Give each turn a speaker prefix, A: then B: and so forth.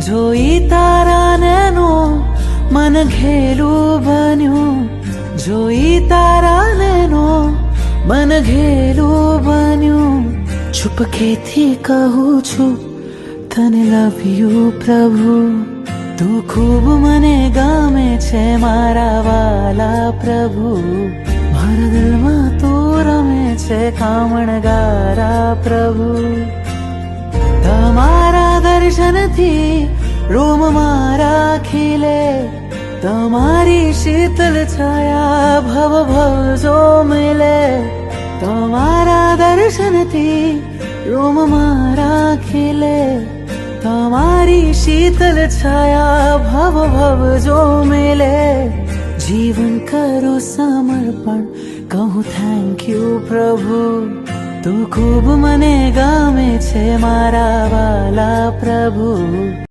A: જોઈ તારા નૈનો મન ઘેલું બન્યું, જોઈ તારા નૈનો મન ઘેલું બન્યું. ચુપકેથી કહું છું તને લવ યુ પ્રભુ, તું ખૂબ મને ગમે છે મારા વાલા પ્રભુ. મારા દિલમાં તું રમે છે કામણગારા પ્રભુ. તમારા દર્શનથી રોમ મારા ખીલે, તમારી શીતલ છાયા ભવ ભવ જો મિલે. તમારા દર્શનથી રોમ મારા ખીલે, તમારી શીતલ છાયા ભવ ભવ જો મિલે. જીવન કરો સમર્પણ, કહું થેન્ક યુ પ્રભુ, તું ખૂબ મને ગમે છે મારા વાલા પ્રભુ.